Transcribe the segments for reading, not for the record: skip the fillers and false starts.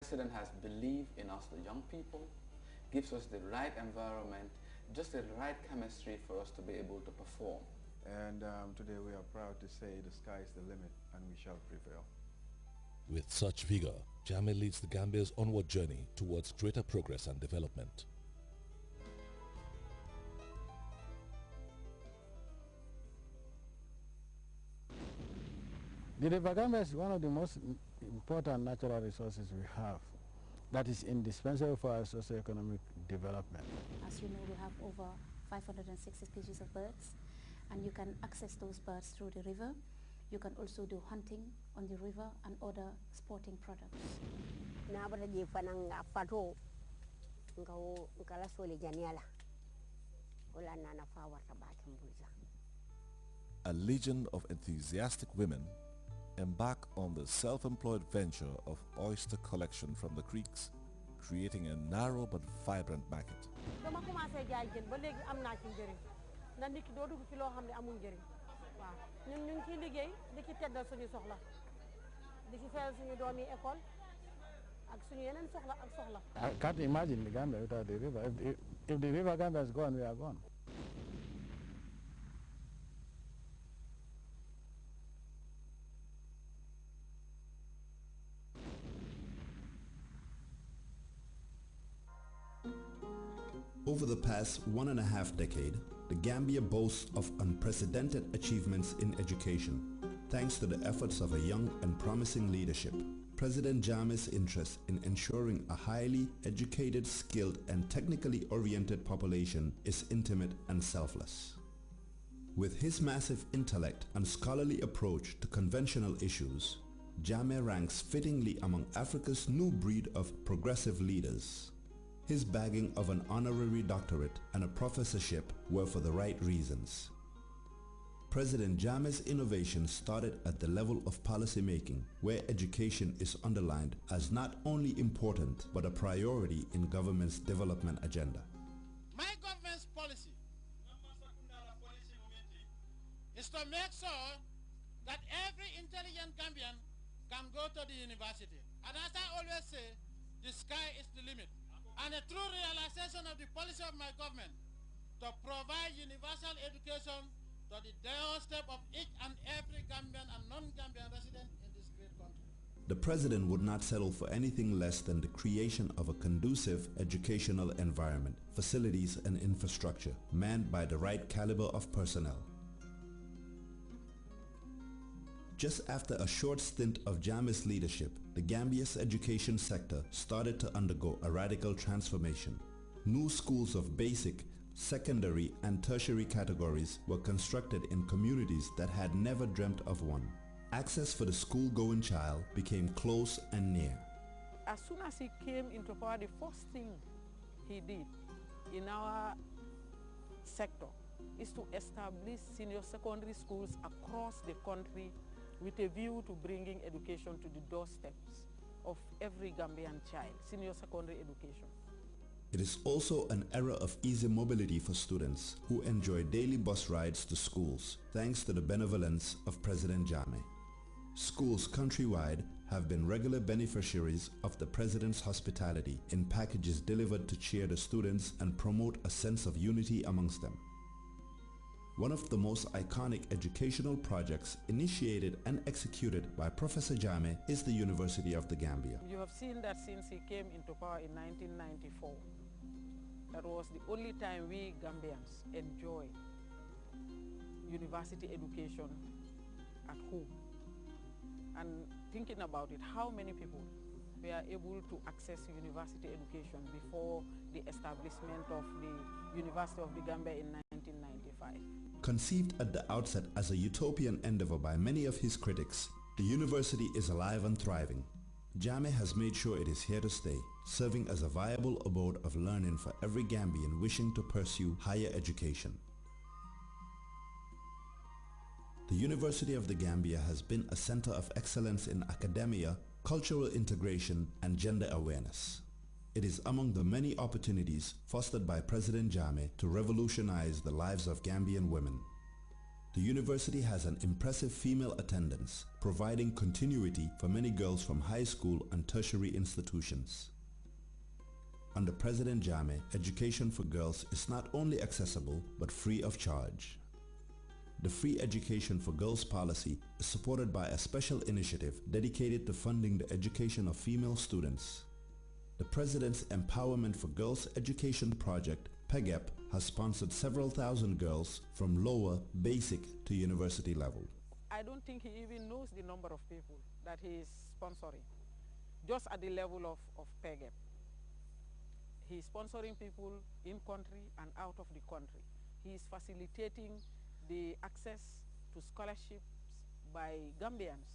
President has believed in us, the young people, gives us the right environment, just the right chemistry for us to be able to perform. And today we are proud to say the sky is the limit and we shall prevail. With such vigor, Jammeh leads the Gambia's onward journey towards greater progress and development. The River Gambia is one of the most important natural resources we have that is indispensable for our socio-economic development. As you know, we have over 560 species of birds, and you can access those birds through the river. You can also do hunting on the river and other sporting products. A legion of enthusiastic women embark on the self-employed venture of oyster collection from the creeks, creating a narrow but vibrant market. I can't imagine the Gambia without the river. If the river Gambia is gone, we are gone. Over the past 1.5 decades, the Gambia boasts of unprecedented achievements in education, thanks to the efforts of a young and promising leadership. President Jammeh's interest in ensuring a highly educated, skilled, and technically oriented population is intimate and selfless. With his massive intellect and scholarly approach to conventional issues, Jammeh ranks fittingly among Africa's new breed of progressive leaders. His bagging of an honorary doctorate and a professorship were for the right reasons. President Jammeh's innovation started at the level of policy making, where education is underlined as not only important but a priority in government's development agenda. My government's policy is to make sure that every intelligent Gambian can go to the university. And as I always say, the sky is the limit. And a true realization of the policy of my government to provide universal education to the doorstep of each and every Gambian and non-Gambian resident in this great country. The president would not settle for anything less than the creation of a conducive educational environment, facilities and infrastructure manned by the right caliber of personnel. Just after a short stint of Jammeh's leadership, the Gambia's education sector started to undergo a radical transformation. New schools of basic, secondary and tertiary categories were constructed in communities that had never dreamt of one. Access for the school-going child became close and near. As soon as he came into power, the first thing he did in our sector is to establish senior secondary schools across the country with a view to bringing education to the doorsteps of every Gambian child, senior secondary education. It is also an era of easy mobility for students who enjoy daily bus rides to schools thanks to the benevolence of President Jammeh. Schools countrywide have been regular beneficiaries of the President's hospitality in packages delivered to cheer the students and promote a sense of unity amongst them. One of the most iconic educational projects initiated and executed by Professor Jammeh is the University of the Gambia. You have seen that since he came into power in 1994, that was the only time we Gambians enjoyed university education at home. And thinking about it, how many people were able to access university education before the establishment of the University of the Gambia in 1995. Conceived at the outset as a utopian endeavor by many of his critics, the university is alive and thriving. Jammeh has made sure it is here to stay, serving as a viable abode of learning for every Gambian wishing to pursue higher education. The University of the Gambia has been a center of excellence in academia, cultural integration, and gender awareness. It is among the many opportunities fostered by President Jammeh to revolutionize the lives of Gambian women. The university has an impressive female attendance, providing continuity for many girls from high school and tertiary institutions. Under President Jammeh, education for girls is not only accessible but free of charge. The Free Education for Girls policy is supported by a special initiative dedicated to funding the education of female students. The President's Empowerment for Girls Education Project, PEGEP, has sponsored several thousand girls from lower, basic to university level. I don't think he even knows the number of people that he is sponsoring, just at the level of PEGEP. He is sponsoring people in country and out of the country. He is facilitating the access to scholarships by Gambians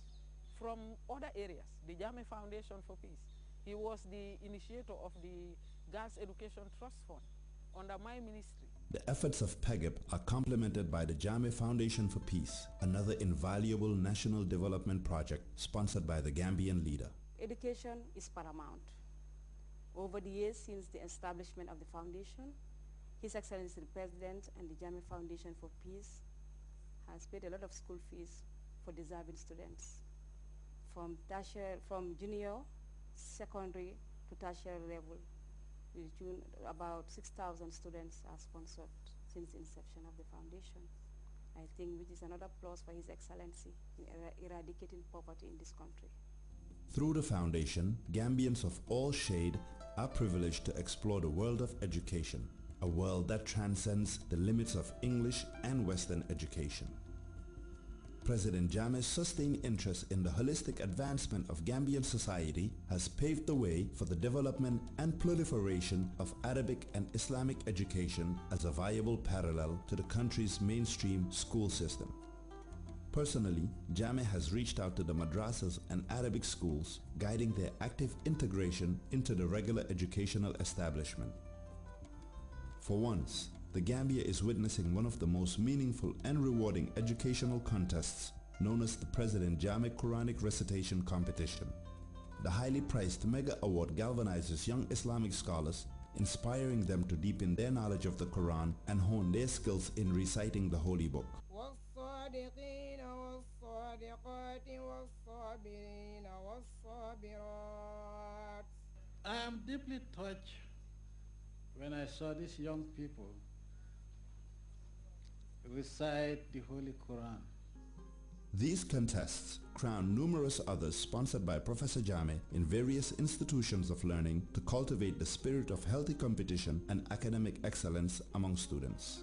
from other areas, the Jammeh Foundation for Peace. He was the initiator of the Girls Education Trust Fund under my ministry. The efforts of PEGEP are complemented by the Jammeh Foundation for Peace, another invaluable national development project sponsored by the Gambian leader. Education is paramount. Over the years since the establishment of the foundation, His Excellency the President and the Jammeh Foundation for Peace has paid a lot of school fees for deserving students. From junior, secondary to tertiary level, about 6,000 students are sponsored since the inception of the foundation. I think which is another plus for His Excellency in eradicating poverty in this country. Through the foundation, Gambians of all shade are privileged to explore the world of education, a world that transcends the limits of English and Western education. President Jammeh's sustained interest in the holistic advancement of Gambian society has paved the way for the development and proliferation of Arabic and Islamic education as a viable parallel to the country's mainstream school system. Personally, Jammeh has reached out to the madrasas and Arabic schools, guiding their active integration into the regular educational establishment. For once, the Gambia is witnessing one of the most meaningful and rewarding educational contests known as the President Jammeh Quranic Recitation Competition. The highly priced Mega Award galvanizes young Islamic scholars, inspiring them to deepen their knowledge of the Quran and hone their skills in reciting the Holy Book. I am deeply touched when I saw these young people recite the Holy Quran. These contests crown numerous others sponsored by Professor Jammeh in various institutions of learning to cultivate the spirit of healthy competition and academic excellence among students.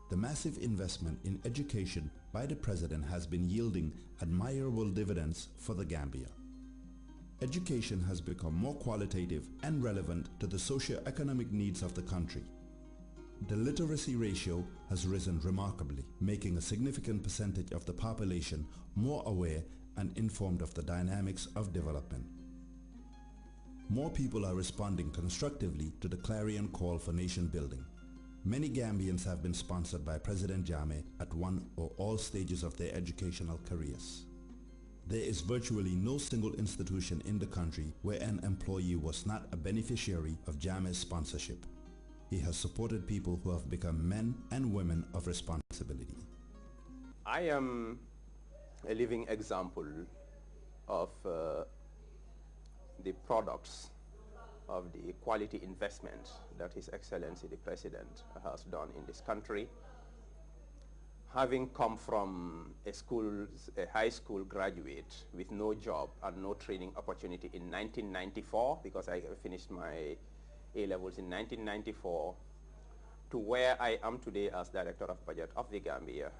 The massive investment in education by the President has been yielding admirable dividends for the Gambia. Education has become more qualitative and relevant to the socio-economic needs of the country. The literacy ratio has risen remarkably, making a significant percentage of the population more aware and informed of the dynamics of development. More people are responding constructively to the clarion call for nation building. Many Gambians have been sponsored by President Jammeh at one or all stages of their educational careers. There is virtually no single institution in the country where an employee was not a beneficiary of Jammeh's sponsorship. He has supported people who have become men and women of responsibility. I am a living example of the products of the quality investment that His Excellency the President has done in this country. Having come from a high school graduate with no job and no training opportunity in 1994, because I finished my A-levels in 1994, to where I am today as Director of Budget of the Gambia.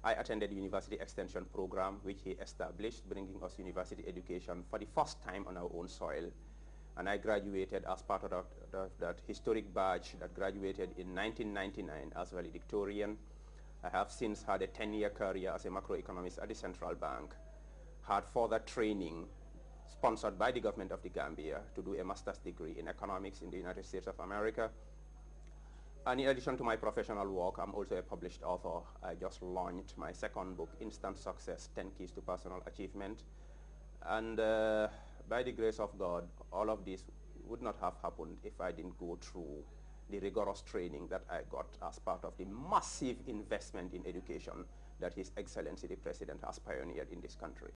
I attended the University Extension Program, which he established, bringing us university education for the first time on our own soil. And I graduated as part of that historic batch that graduated in 1999 as valedictorian. I have since had a 10-year career as a macroeconomist at the Central Bank, had further training sponsored by the government of the Gambia to do a master's degree in economics in the United States of America. And in addition to my professional work, I'm also a published author. I just launched my second book, Instant Success, 10 Keys to Personal Achievement. And by the grace of God, all of this would not have happened if I didn't go through the rigorous training that I got as part of the massive investment in education that His Excellency the President has pioneered in this country.